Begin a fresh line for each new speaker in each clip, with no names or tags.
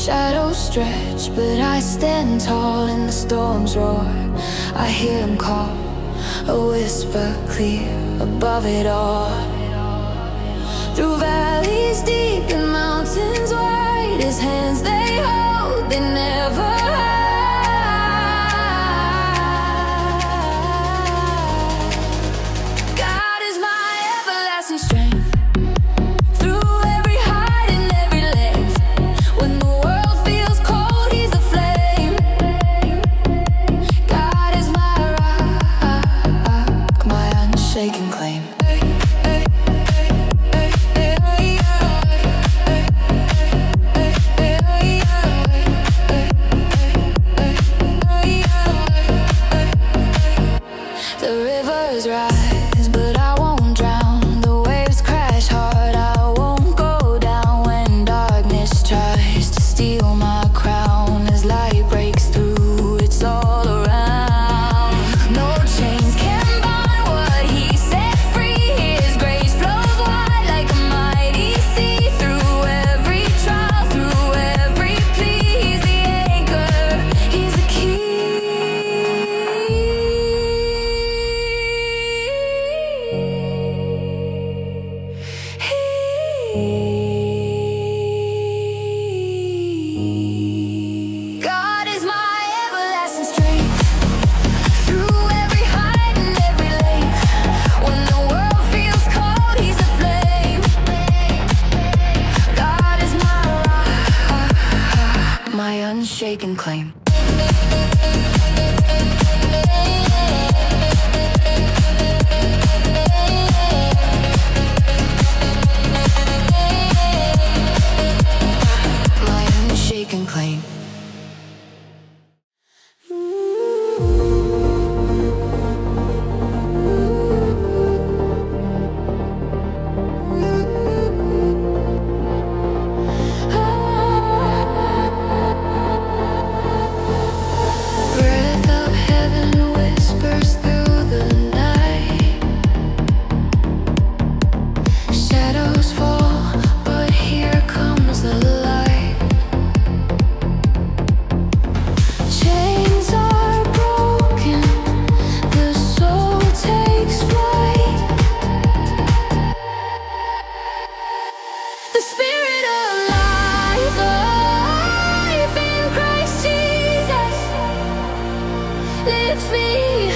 Shadows stretch, but I stand tall in the storm's roar. I hear him call, a whisper clear above it all. Through valleys deep and mountains wide, his hands they hold, they never hide. God is my everlasting strength. Through every height and every length, when the world feels cold, he's the flame. God is my rock, my unshaken claim. The rivers rise, but I won't drown. The waves crash hard, I won't go down. When darkness tries to steal my crown, as light breaks through, it's all around. No chains can bind what he set free. His grace flows wide like a mighty sea. Through every trial, through every plea, he's the anchor, he's the key. God is my everlasting strength. Through every height and every length, when the world feels cold, he's a flame. God is my rock, my unshaken claim. My unshaken claim. Breath of heaven whispers through the night. Shadows fall, but here comes the light. Chains are broken, the soul takes flight. The spirit of life, life in Christ Jesus, lifts me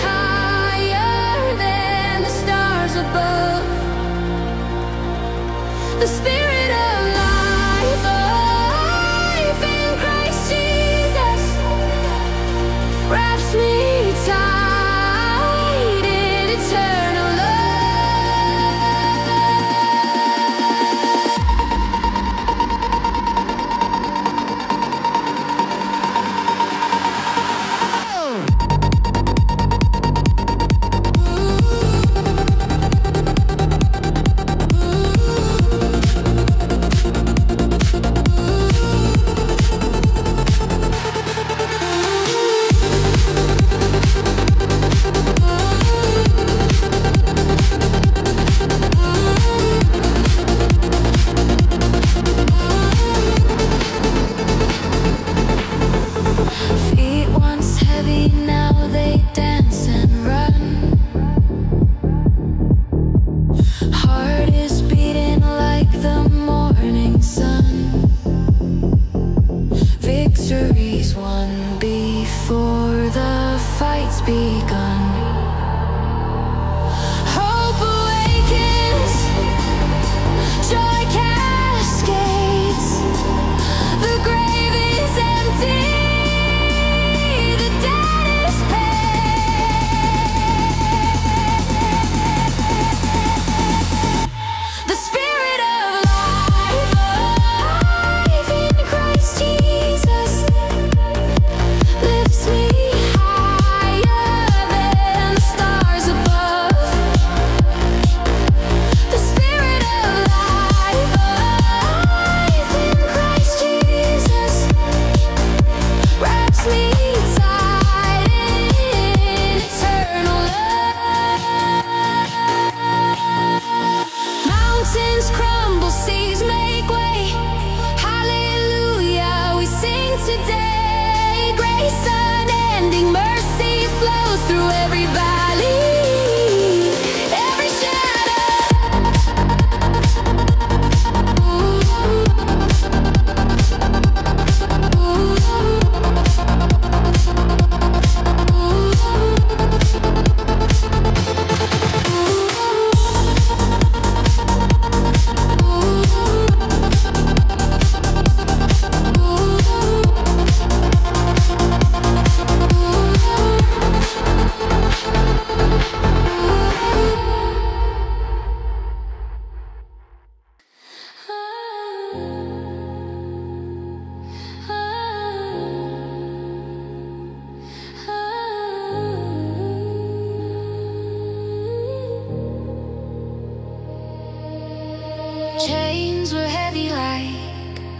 higher than the stars above. The spirit of life, life in Christ Jesus, wraps me tight in eternal love.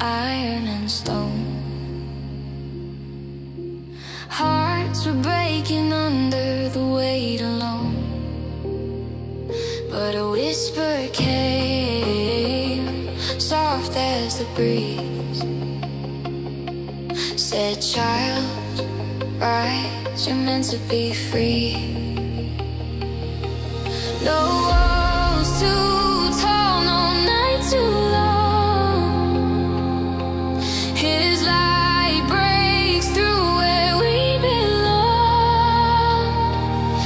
iron and stone. Hearts were breaking under the weight alone, but a whisper came, soft as the breeze, said, child, rise, you're meant to be free. No walls too tall, no night too long. His light breaks through where we belong.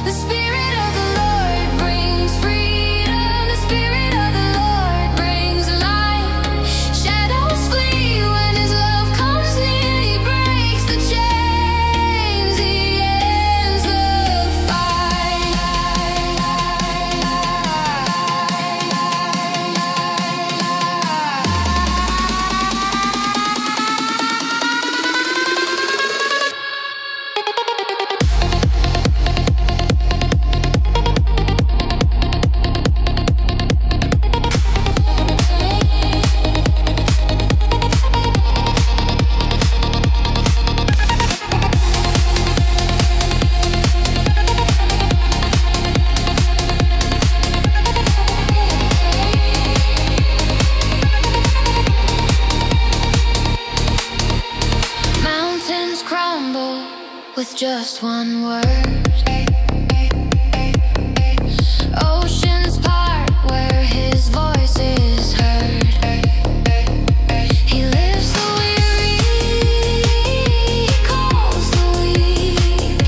The Spirit of the Lord brings freedom. The Spirit of the Lord brings light. Shadows flee when His love comes near. He breaks the chains, He ends the fight. Mountains crumble with just one word. Oceans part where His voice is heard. He lifts the weary, He calls the weak.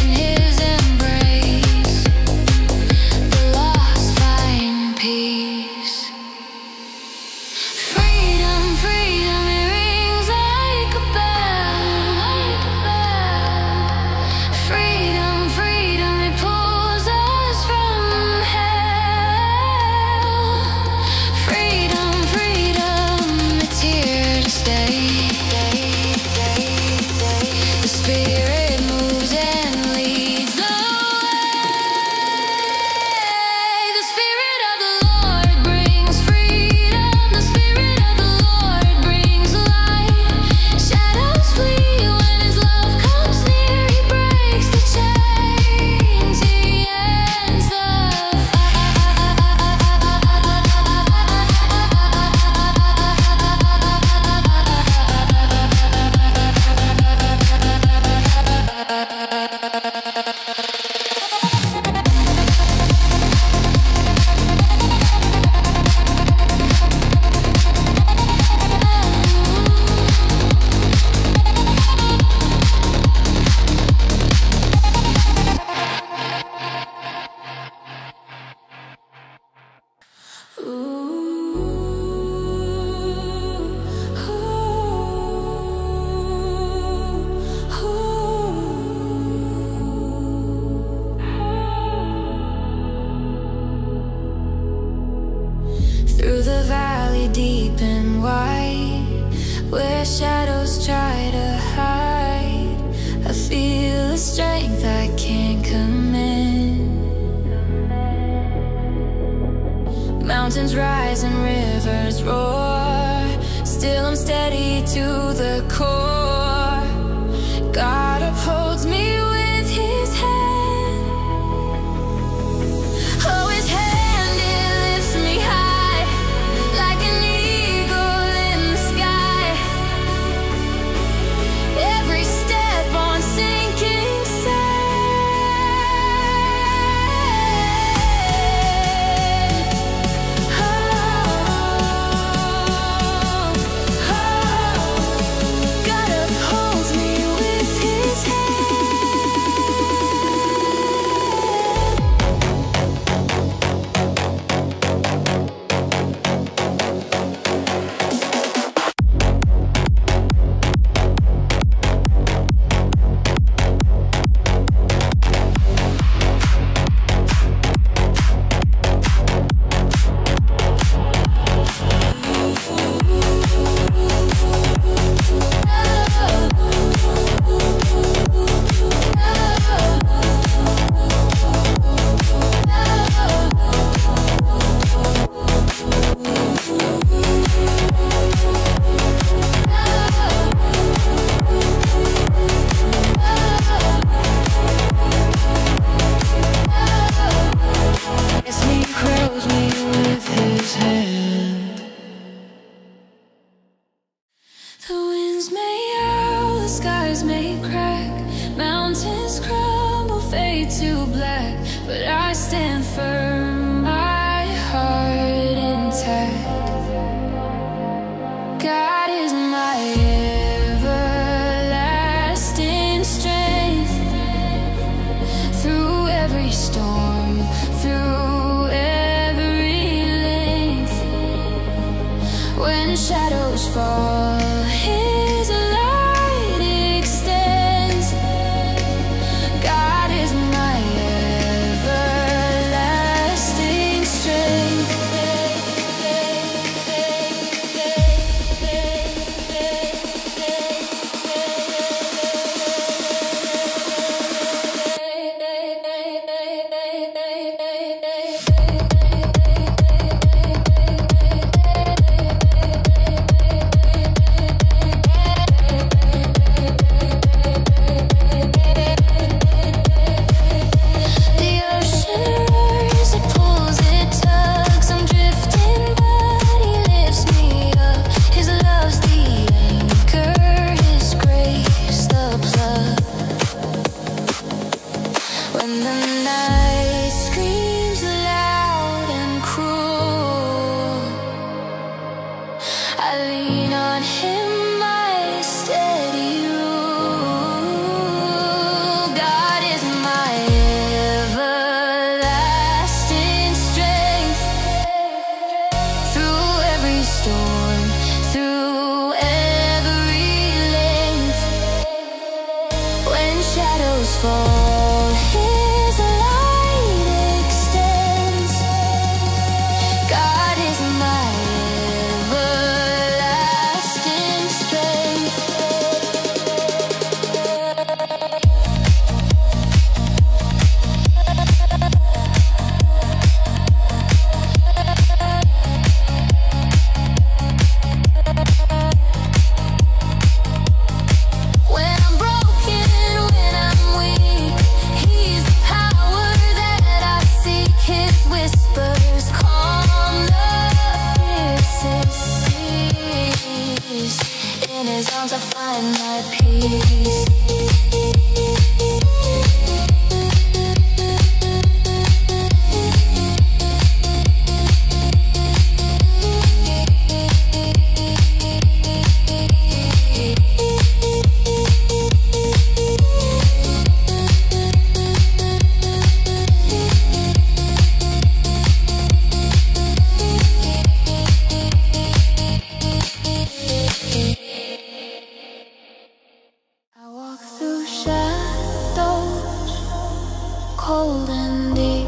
In His embrace, the lost find peace. Freedom, freedom, it rings like a bell. Freedom, freedom, it pulls us from hell. Freedom, freedom, it's here to stay. The Spirit moves and leads the way. The Spirit of the Lord brings freedom. The Spirit of the Lord brings light. Shadows flee when His love comes near. He breaks the chains, He ends the through the valley deep and wide, where shadows try to hide. I feel a strength I can't command. Mountains rise and rivers roar, still I'm steady to the core. God upholds me with His hand. Oh, His hand, it lifts me high, like an eagle in the sky. Every step on sinking sand. Oh, oh, God upholds me with His but I stand firm, my heart intact. God is my everlasting strength. Through every storm, through every length, when shadows fall, His light extends. God is my everlasting strength. When the night screams loud and cruel, I lean on Him, my steady rule. God is my everlasting strength. Through every storm, through every length, when shadows fall, His light extends. God is my everlasting strength. When I'm broken, when I'm weak, He's the power that I seek. His whispers calm the fiercest seas. In His arms I find my peace. I walk through shadows, cold and deep,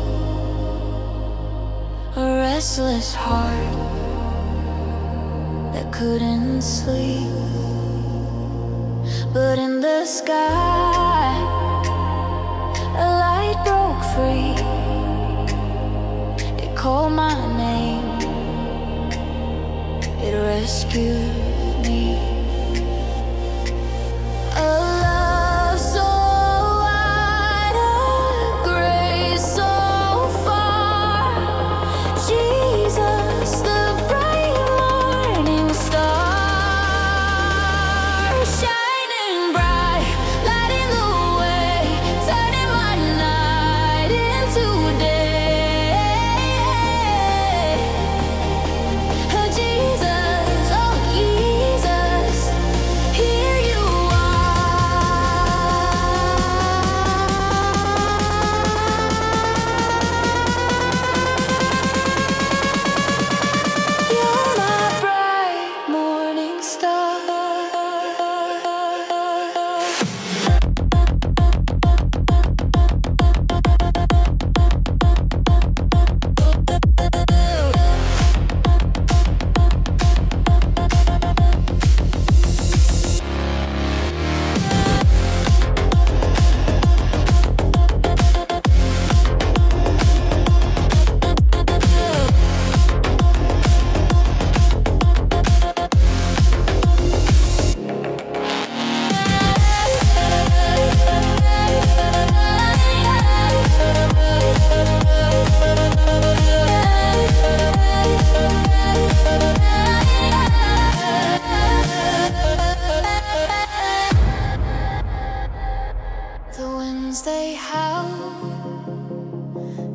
a restless heart that couldn't sleep. But in the sky, a light broke free. It called my name, it rescued me. A love so wide, a grace so far. Jesus, the bright morning star, shining bright, lighting the way, turning my night into day. Oh Jesus, oh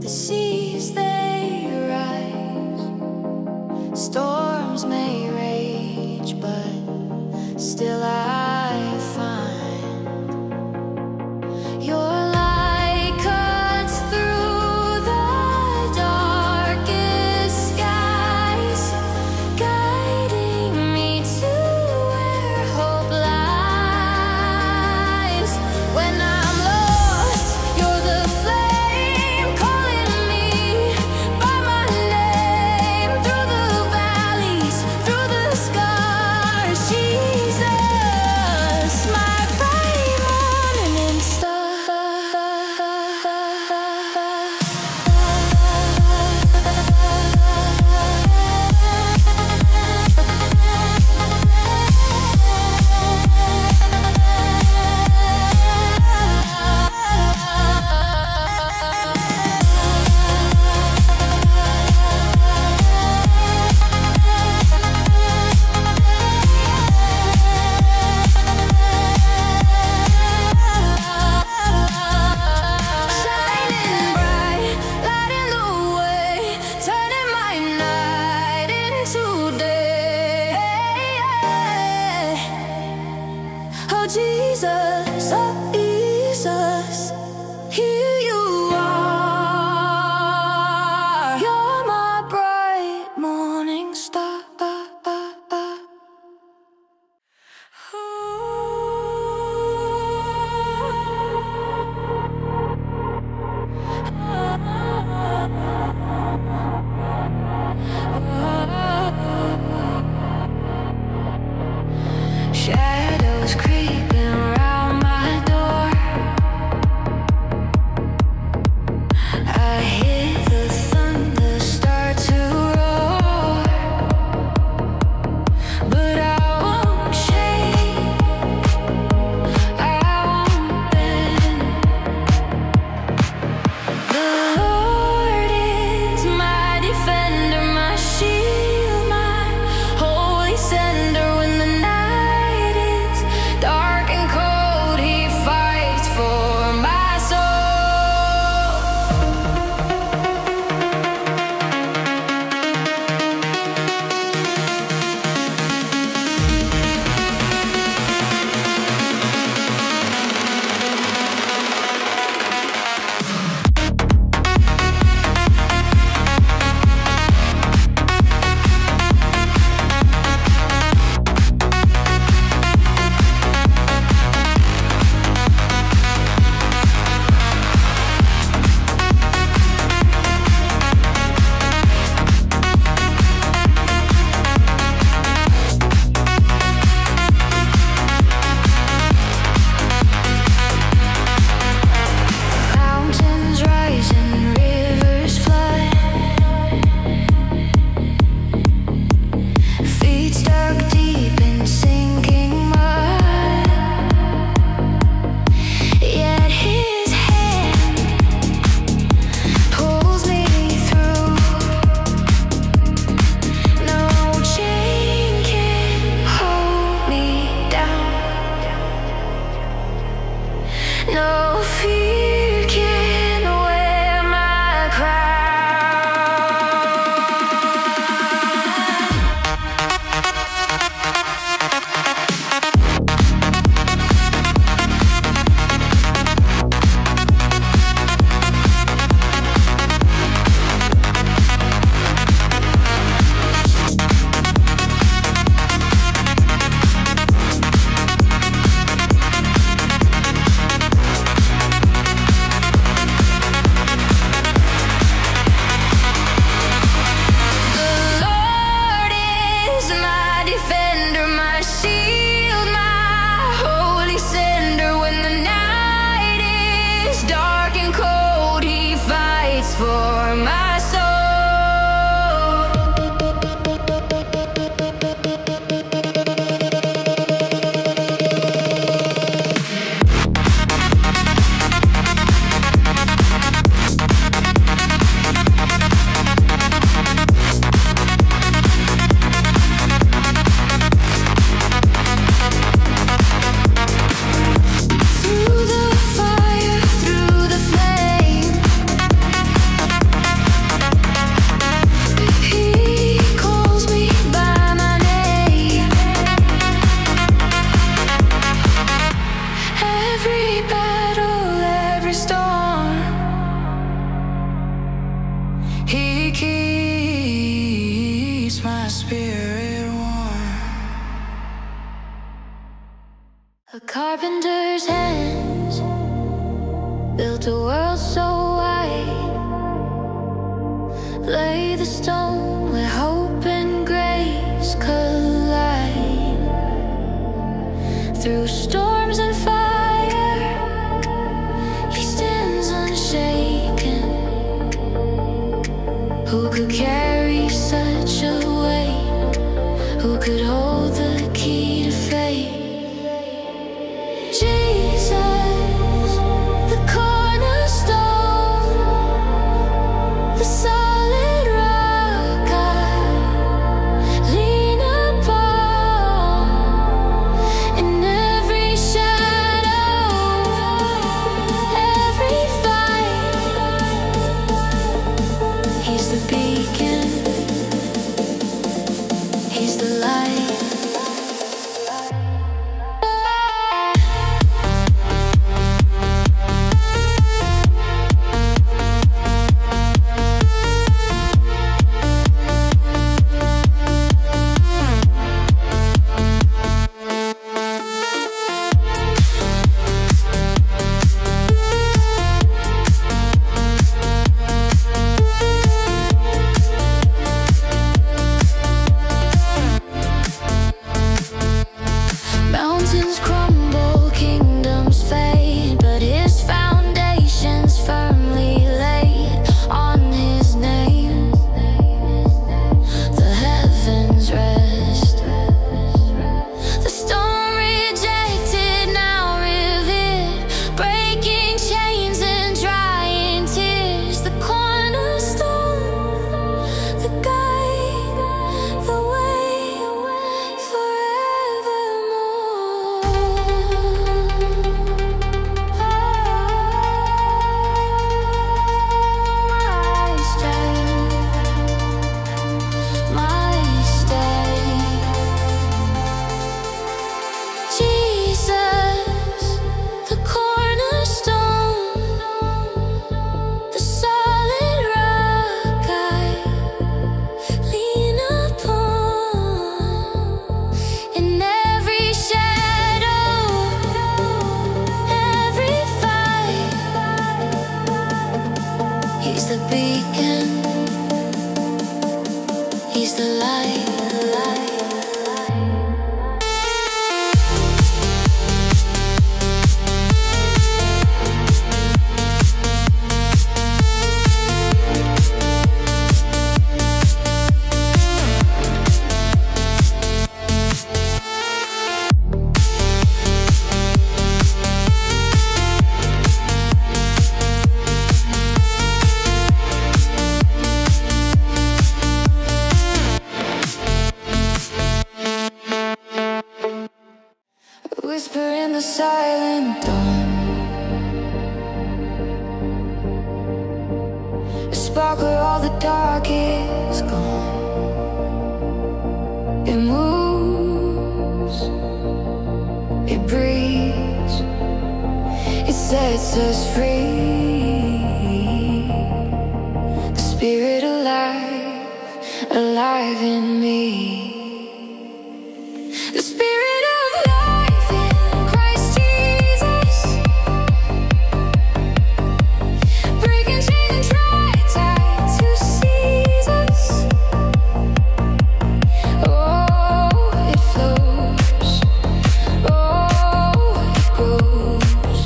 The seas they rise, storms may rage, but still I find your light cuts through the darkest skies, guiding me to where hope lies. When I'm lost, you're the flame calling me the stone where hope and grace collide. Through storms and fire, he stands unshaken. Who could carry such a weight? Who could hold the key to fate? Jesus, the cornerstone, the solid rock I lean upon. In every shadow, every fight, he's the beacon, he's the light. Mountains crumble, kingdoms fade, but his foundation's firmly laid on his name. The heavens rest. The stone rejected, now revered, breaking chains and drying tears. The cornerstone, the guide, the way forevermore. My strength, my stay. Jesus, the cornerstone, the solid rock I lean upon. In every shadow, every fight, he's the beacon, he's the light, the light. Whisper in the silent dawn, a spark where all the dark is gone. It moves, it breathes, it sets us free. The spirit alive, alive in me. The spirit of life in Christ Jesus, breaking chains and dry tied to seize us. Oh, it flows, oh, it grows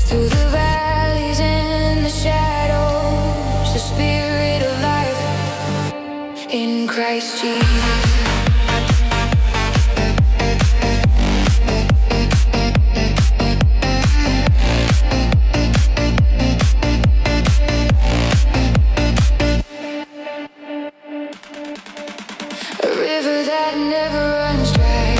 through the valleys and the shadows. The spirit of life in Christ Jesus. A river that never runs dry,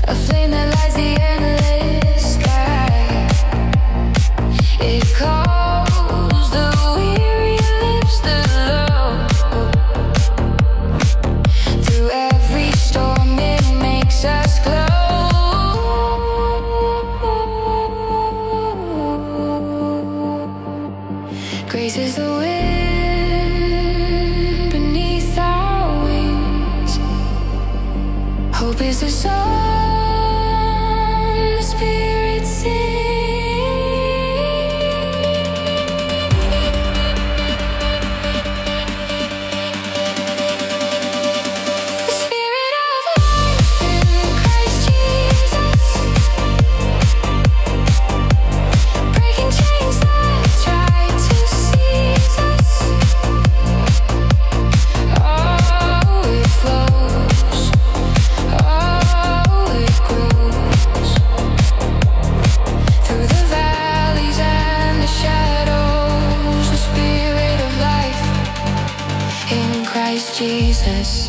a flame that lights the endless sky. It calls the weary, lifts the low. Through every storm it makes us glow. Grace is the wind beneath our wings. Hope is the song the Spirit sings. chest.